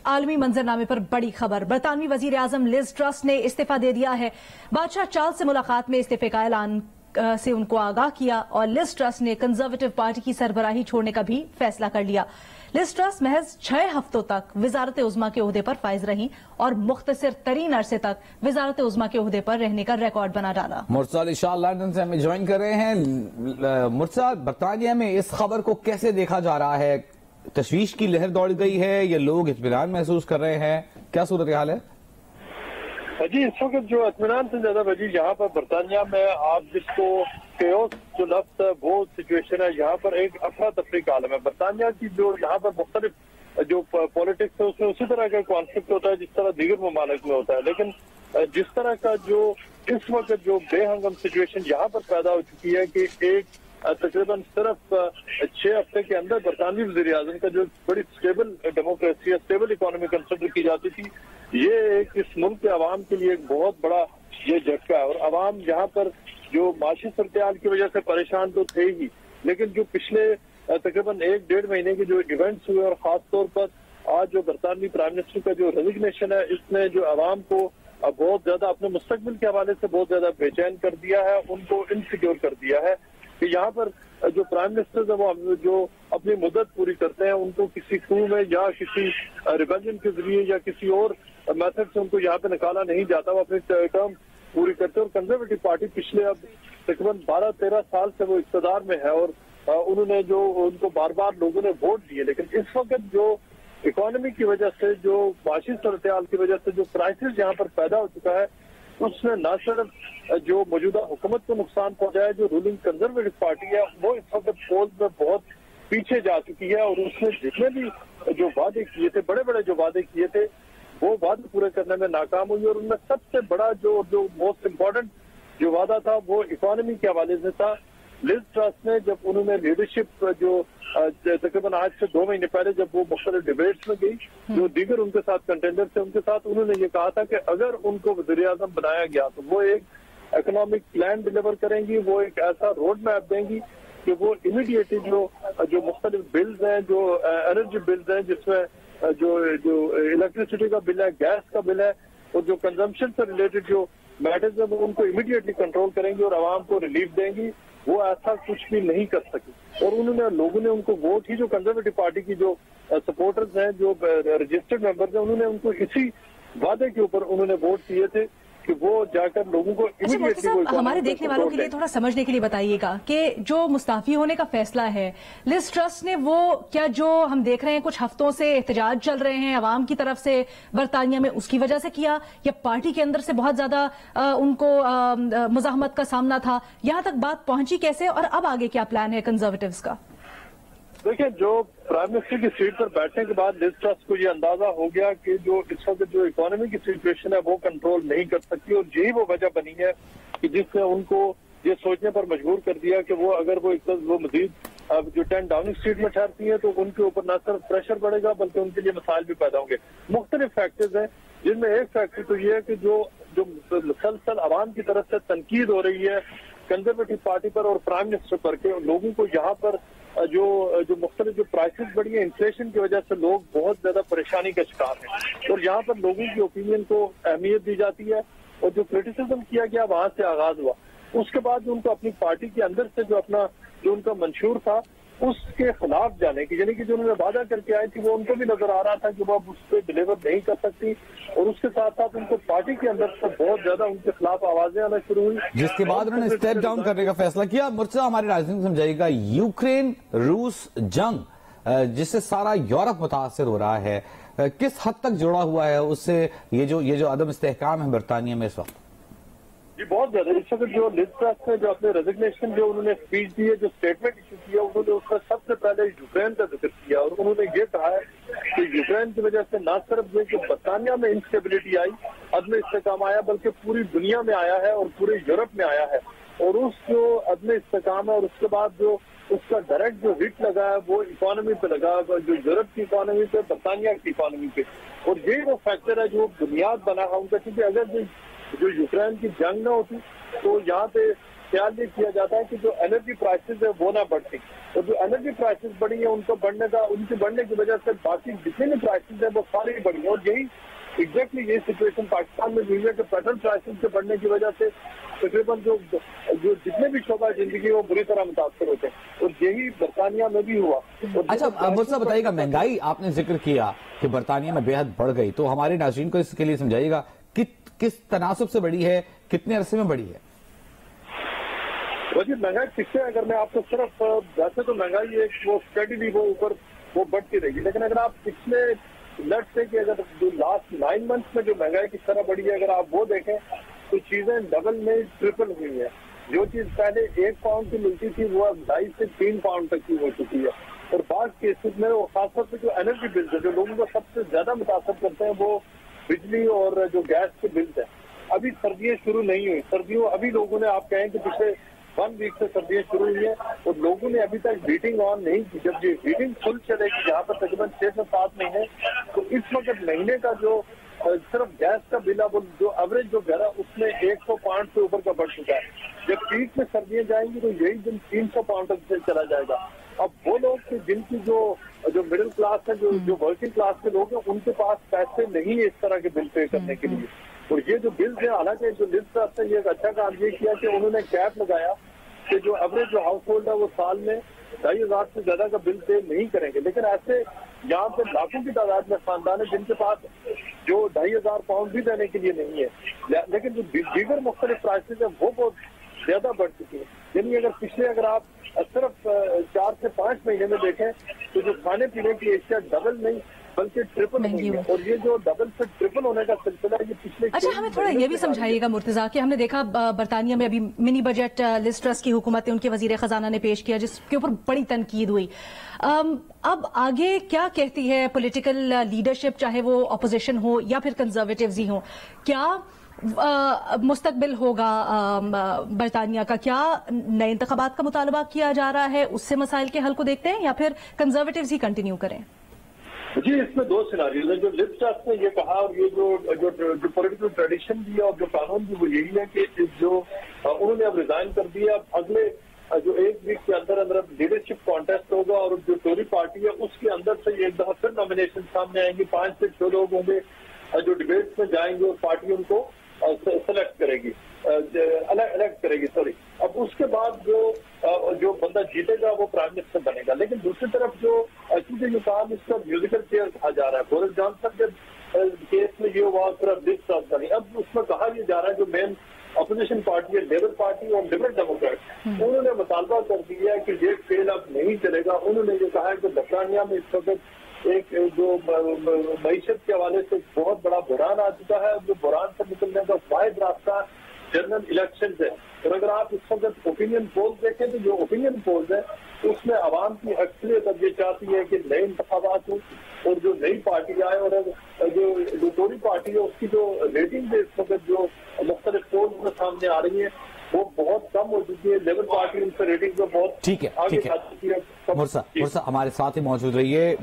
عالمی منظرنامے پر بڑی خبر، برطانوی وزیر اعظم لیز ٹرس نے استعفیٰ دے دیا ہے۔ بادشاہ چارلس سے ملاقات میں استعفے کا اعلان سے ان کو آگاہ کیا اور لیز ٹرس نے کنزرویٹو پارٹی کی سربراہی چھوڑنے کا بھی فیصلہ کر لیا۔ لیز ٹرس محض 6 ہفتوں تک وزارت عظمیٰ کے عہدے پر فائز رہیں اور مختصر ترین عرصے تک وزارت عظمیٰ کے عہدے پر رہنے کا ریکارڈ بنا ڈالا۔ مرتضیٰ علی شاہ لندن سے ہمیں جوائن کر رہے ہیں۔ مرتضیٰ، برطانیہ میں اس خبر کو کیسے دیکھا جا رہا ہے؟ تشویش کی لہر دوڑ گئی ہے یا لوگ اطمینان محسوس کر رہے ہیں؟ کیا صورتحال ہے؟ جی، اس وقت جو اطمینان سے زیادہ وجہ یہاں پر برطانیہ میں آپ جس کو کیوس جو لفظ ہے وہ سچویشن ہے، یہاں پر ایک افراتفری کا عالم ہے۔ برطانیہ کی جو یہاں پر مختلف جو پالیٹکس ہے اس میں اسی طرح کا کانفلکٹ ہوتا ہے جس طرح دیگر ممالک میں ہوتا ہے، لیکن جس طرح کا جو اس وقت جو بے ہنگم سچویشن یہاں پر پیدا ہو چکی ہے کہ ایک تقریباً صرف 6 ہفتے کے اندر برطانوی وزیر اعظم کا جو بڑی اسٹیبل ڈیموکریسی ہے، اسٹیبل اکانومی کنسیڈر کی جاتی تھی، یہ ایک اس ملک کے عوام کے لیے ایک بہت بڑا یہ جھٹکا ہے۔ اور عوام یہاں پر جو معاشی صورتحال کی وجہ سے پریشان تو تھے ہی، لیکن جو پچھلے تقریباً 1-1.5 مہینے کے جو ایونٹس ہوئے اور خاص طور پر آج جو برطانوی پرائم منسٹر کا جو ریزگنیشن ہے، اس نے جو عوام کو بہت زیادہ اپنے مستقبل کے حوالے سے بہت زیادہ بے چین کر دیا ہے، ان کو انسیکیور کر دیا ہے کہ یہاں پر جو پرائم منسٹر ہیں وہ جو اپنی مدت پوری کرتے ہیں ان کو کسی خون میں یا کسی ریبیلین کے ذریعے یا کسی اور میتھڈ سے ان کو یہاں پہ نکالا نہیں جاتا، وہ اپنی ٹرم پوری کرتے ہیں۔ اور کنزرویٹو پارٹی پچھلے اب تقریباً 12-13 سال سے وہ اقتدار میں ہے اور انہوں نے جو ان کو بار بار لوگوں نے ووٹ دیے، لیکن اس وقت جو اکانومی کی وجہ سے، جو معاشی صورتحال کی وجہ سے جو کرائسس یہاں پر پیدا ہو چکا ہے، اس نے نہ صرف جو موجودہ حکومت کو نقصان پہنچایا، جو رولنگ کنزرویٹو پارٹی ہے وہ اس وقت پولز میں بہت پیچھے جا چکی ہے اور اس نے جتنے بھی جو وعدے کیے تھے، بڑے بڑے جو وعدے کیے تھے، وہ وعدے پورے کرنے میں ناکام ہوئی۔ اور ان میں سب سے بڑا جو موسٹ امپورٹنٹ جو وعدہ تھا وہ اکانومی کے حوالے سے تھا۔ لیز ٹرس نے جب انہوں نے لیڈرشپ جو تقریباً آج سے 2 مہینے پہلے جب وہ مختلف ڈیبیٹس میں گئی، جو دیگر ان کے ساتھ کنٹینڈر تھے ان کے ساتھ، انہوں نے یہ کہا تھا کہ اگر ان کو وزیر اعظم بنایا گیا تو وہ ایک اکنامک پلان ڈیلیور کریں گی، وہ ایک ایسا روڈ میپ دیں گی کہ وہ امیڈیٹلی جو مختلف بلز ہیں، جو انرجی بلز ہیں، جس میں جو الیکٹریسٹی کا بل ہے، گیس کا بل ہے اور جو کنزمپشن سے ریلیٹڈ جو میٹرز ہیں، وہ ان کو امیڈیٹلی کنٹرول کریں گی اور عوام کو ریلیف دیں گی۔ وہ ایسا کچھ بھی نہیں کر سکی اور لوگوں نے ان کو ووٹ ہی، جو کنزرویٹو پارٹی کی جو سپورٹرز ہیں، جو رجسٹرڈ ممبرز ہیں، انہوں نے ان کو اسی وعدے کے اوپر انہوں نے ووٹ دیے تھے کہ وہ جا کر لوگوں کو امیڈیٹلی ہمارے دیکھنے والوں کے لیے تھوڑا سمجھنے کے لیے بتائیے گا کہ جو مستعفی ہونے کا فیصلہ ہے لیز ٹرس نے، وہ کیا جو ہم دیکھ رہے ہیں کچھ ہفتوں سے احتجاج چل رہے ہیں عوام کی طرف سے برطانیہ میں، اس کی وجہ سے کیا یا پارٹی کے اندر سے بہت زیادہ ان کو مزاحمت کا سامنا تھا؟ یہاں تک بات پہنچی کیسے اور اب آگے کیا پلان ہے کنزرویٹوز کا؟ دیکھیں، جو پرائم منسٹر کی سیٹ پر بیٹھنے کے بعد لیز ٹرس کو یہ اندازہ ہو گیا کہ جو اس وقت جو اکانومی کی سچویشن ہے وہ کنٹرول نہیں کر سکتی اور یہی وہ وجہ بنی ہے کہ جس نے ان کو یہ سوچنے پر مجبور کر دیا کہ وہ اگر وہ مزید جو 10 ڈاؤننگ اسٹریٹ میں ٹھہرتی ہے تو ان کے اوپر نہ صرف پریشر بڑھے گا بلکہ ان کے لیے مسائل بھی پیدا ہوں گے۔ مختلف فیکٹرز ہیں جن میں ایک فیکٹر تو یہ ہے کہ جو مسلسل عوام کی طرف سے تنقید ہو رہی ہے کنزرویٹو پارٹی پر اور پرائم منسٹر پر کہ لوگوں کو یہاں پر جو مختلف جو پرائسز بڑھی ہیں، انفلیشن کی وجہ سے لوگ بہت زیادہ پریشانی کا شکار ہیں اور یہاں پر لوگوں کی اوپینین کو اہمیت دی جاتی ہے اور جو کرٹیسزم کیا گیا وہاں سے آغاز ہوا۔ اس کے بعد جو ان کو اپنی پارٹی کے اندر سے جو ان کا منشور تھا اس کے خلاف جانے کی، یعنی کہ جو انہوں نے وعدہ کر کے آئی تھی وہ ان کو بھی نظر آ رہا تھا کہ وہ اب اس پہ ڈیلیور نہیں کر سکتی اور اس کے ساتھ ساتھ ان کو پارٹی کے اندر سے بہت زیادہ ان کے خلاف آوازیں آنا شروع ہوئی، جس کے بعد انہوں نے اسٹیپ ڈاؤن کرنے کا فیصلہ کیا۔ مرتضیٰ، ہمارے ناظرین کو سمجھائیے گا، یوکرین روس جنگ جس سے سارا یورپ متاثر ہو رہا ہے، کس حد تک جڑا ہوا ہے اس سے یہ جو عدم استحکام ہے برطانیہ میں اس وقت؟ جی بہت زیادہ۔ اس وقت جو لیز ٹرس نے جو اپنے ریزگنیشن جو انہوں نے اسپیچ دی ہے، جو اسٹیٹمنٹ ایشو کیا، انہوں نے اس کا سب سے پہلے یوکرین کا ذکر کیا اور انہوں نے یہ کہا ہے کہ یوکرین کی وجہ سے نہ صرف یہ کہ برطانیہ میں انسٹیبلٹی آئی، عدم استحکام آیا، بلکہ پوری دنیا میں آیا ہے اور پورے یورپ میں آیا ہے اور اس جو عدم استحکام ہے اور اس کے بعد جو اس کا ڈائریکٹ جو ہٹ لگا ہے وہ اکانومی پہ لگا، جو یورپ کی اکانومی پہ، برطانیہ کی اکانومی پہ، اور یہی وہ فیکٹر ہے جو بنیاد بنا ہے ان کا، کیونکہ اگر جو یوکرین کی جنگ نہ ہوتی تو یہاں پہ خیال یہ کیا جاتا ہے کہ جو انرجی پرائسز ہے وہ نہ بڑھتی اور جو انرجی پرائسز بڑھی ہیں ان کے بڑھنے کی وجہ سے باقی جتنے بھی پرائسز ہیں وہ ساری بڑھی ہیں. اور یہی ایگزیکٹلی یہ سچویشن پاکستان میں ہوئی ہے کہ پیٹرول پرائسز کے بڑھنے کی وجہ سے تقریباً جو جتنے بھی شعبہ زندگی وہ بری طرح متاثر ہوتے ہیں, اور یہی برطانیہ میں بھی ہوا. اچھا مرزا بتائیے گا, مہنگائی آپ نے ذکر کیا کہ برطانیہ میں بے حد بڑھ گئی, تو ہمارے ناظرین کو اس کے لیے سمجھائیے گا کس تناسب سے بڑھی ہے, کتنے عرصے میں بڑھی ہے؟ وجہ مہنگائی پچھلے اگر میں آپ کو صرف ویسے تو مہنگائی ایک وہ اسٹریٹجی وہ اوپر وہ بڑھتی رہے گی, لیکن اگر آپ پچھلے لٹ سے کہ اگر جو لاسٹ 9 months میں جو مہنگائی کس طرح بڑھی ہے اگر آپ وہ دیکھیں تو چیزیں ڈبل میں ٹرپل ہوئی ہیں. جو چیز پہلے 1 پاؤنڈ کی ملتی تھی وہ اب 2.5 سے 3 پاؤنڈ تک کی ہو چکی ہے. اور بعض کیسز میں وہ خاص طور سے جو انرجی بلز ہے جو لوگوں کو سب سے زیادہ متاثر کرتے ہیں وہ بجلی اور جو گیس کے بلز ہیں. ابھی سردیاں شروع نہیں ہوئی, سردیوں ابھی لوگوں نے آپ کہیں کہ پچھلے 1 week سے سردیاں شروع ہوئی ہیں اور لوگوں نے ابھی تک ہیٹنگ آن نہیں کی. جب یہ ہیٹنگ فل چلے گی جہاں پر تقریباً 6 سے 7 مہینے, تو اس وقت مہینے کا جو صرف گیس کا بل ہے وہ جو ایوریج جو گھر ہے اس میں 100 پاؤنڈ سے اوپر کا بڑھ چکا ہے. جب پیک میں سردیاں جائیں گی تو یہی دن 300 پاؤنڈ تک سے چلا جائے گا. اب وہ لوگ جن کی جو مڈل کلاس ہے جو ورکنگ کلاس کے لوگ ہیں ان کے پاس پیسے نہیں ہے اس طرح کے بل پے کرنے کے لیے. اور یہ جو بلز ہیں, حالانکہ جو لسٹ ٹرسٹ نے یہ ایک اچھا کام یہ کیا کہ انہوں نے کیپ لگایا کہ جو ایوریج جو ہاؤس ہولڈ ہے وہ سال میں 2,500 سے زیادہ کا بل پے نہیں کریں گے. لیکن ایسے یہاں پہ لاکھوں کی تعداد میں خاندان ہیں جن کے پاس جو 2,500 پاؤنڈ بھی دینے کے لیے نہیں ہے, لیکن جو دیگر مختلف پرائسز ہیں وہ بہت زیادہ بڑھ چکی ہیں. یعنی اگر آپ صرف 4 سے 5 مہینے میں دیکھیں تو جو کھانے پینے کی اشیاء ڈبل نہیں بلکہ ٹرپل ہوئی ہے. اور یہ جو ڈبل سے ٹرپل ہونے کا سلسلہ یہ پچھلے اچھا ہمیں تھوڑا یہ بھی سمجھائیے گا مرتضیٰ کہ ہم نے دیکھا برطانیہ میں ابھی منی بجٹ لز ٹرس کی حکومت ان کے وزیر خزانہ نے پیش کیا جس کے اوپر بڑی تنقید ہوئی. اب آگے کیا کہتی ہے پولیٹیکل لیڈرشپ, چاہے وہ اپوزیشن ہو یا پھر کنزرویٹیوز ہی ہوں, کیا مستقبل ہوگا برطانیہ کا؟ کیا نئے انتخابات کا مطالبہ کیا جا رہا ہے, اس سے مسائل کے حل کو دیکھتے ہیں یا پھر کنزرویٹیوز ہی کنٹینیو کریں؟ جی اس میں 2 سیناریوز ہیں. جو لز ٹرس نے یہ کہا اور یہ جو پولیٹیکل ٹریڈیشن بھی ہے اور جو قانون بھی وہ یہی ہے کہ جو انہوں نے اب ریزائن کر دیا, اب اگلے جو 1 week کے اندر لیڈرشپ کانٹیسٹ ہوگا اور جو ٹوری پارٹی ہے اس کے اندر سے ایک دفعہ پھر نامینیشن سامنے آئیں گی. 5 سے 6 لوگ ہوں گے جو ڈبیٹس میں جائیں گے اور پارٹی ان کو سلیکٹ کرے گی, الیکٹ کرے گی. اب اس کے بعد جو بندہ جیتے گا وہ پرائم منسٹر بنے گا. لیکن دوسری طرف جو چونکہ یہ کام اس کا میوزیکل چیئر کہا جا رہا ہے, بورس جانسن کے کیس میں یہ ہوا صرف لز ٹرس کا نہیں, اب اس میں کہا یہ جا رہا ہے جو مین اپوزیشن پارٹی ہے لیبر پارٹی اور لبرل ڈیموکریٹ, انہوں نے مطالبہ کر دیا ہے کہ یہ فیل اب نہیں چلے گا. انہوں نے یہ کہا ہے کہ برطانیہ میں اس وقت ایک جو معیشت کے حوالے سے بہت بڑا بحران آ چکا ہے. جو بحران سے نکلنے کا واحد راستہ جنرل الیکشنز ہے. اور اگر آپ اس وقت اوپینین پولز دیکھیں تو جو اوپینین پولز ہے اس میں عوام کی اکثریت اب یہ چاہتی ہے کہ نئے انتخابات ہوں اور جو نئی پارٹی آئے, اور جو ٹوری پارٹی ہے اس کی جو ریٹنگ ہے اس وقت جو مختلف پولز میں سامنے آ رہی ہیں وہ بہت کم ہو چکی ہے. لیبر پارٹی ان سے ریٹنگ میں بہت ٹھیک ہے. مرزا ہمارے ساتھ ہی موجود رہیے.